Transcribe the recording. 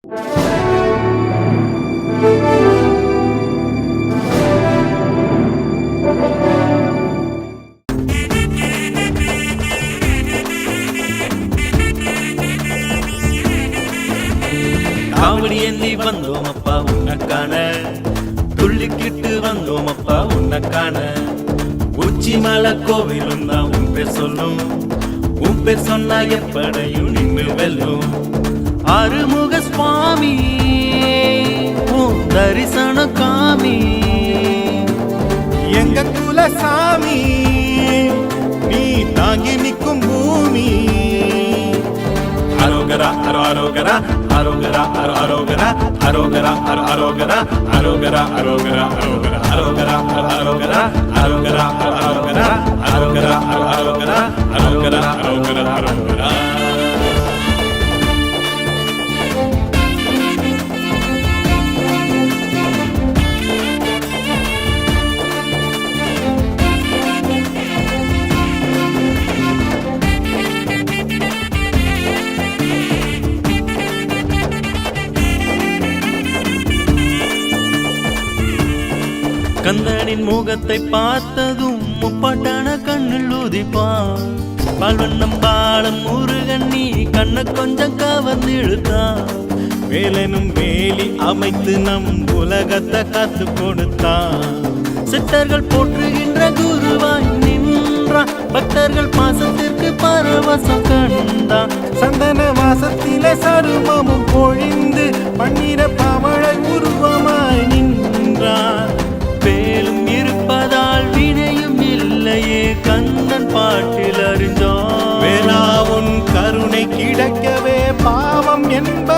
காவடி ஏந்தி வந்தோம் அப்பா உன்னக்கான, துள்ளிக்கிட்டு வந்தோம் அப்பா உன்னக்கான. உச்சி மலை கோவிலும் தான் உன் பேர் சொல்லும், உன் பேர் சொன்னா எப்படையும் நின்று வெல்லும். ஆறுமுக சுவாமி உன் தரிசன காமி, எங்க குலசாமி நீ தாங்கி நிற்கும் பூமி. அரோகரா அரோ அரோகரா, அரோகரா அரோ அரோகரா, அரோகரா அரோ அரோகரா, அரோகரா அரோகரா அரோகரா, அரோகரா அரோ அரோகரா, அரோகரா அரோ அரோகரா, அரோகரா அரோ அரோகரா, அரோகரா அரோகரா அரோகரா. கந்தனின் முகத்தை பார்த்ததும் முப்பாட்டான கண்ணில் ஊதிப்பான். பால்வண்ணம் பாலம் முருகன் நீ கண்ண கொஞ்சம் கவர்ந்து இழுத்தான். வேலனும் வேலி அமைத்து நம் உலகத்தை காத்து கொடுத்தான். சித்தர்கள் போற்றுகின்ற குருவாய் நின்றான், பக்தர்கள் பாசத்திற்கு பரவசம் கண்டான். சந்தன வாசத்திலே சருமமும் பொழிந்து பன்னிர பவழ உருவமாய் நின்றான். வேலும் இருப்பதால் வினையும் இல்லையே கந்தன் பாட்டில் அறிந்தோம். வேளாவும் கருணை கிடைக்கவே பாவம் என்ப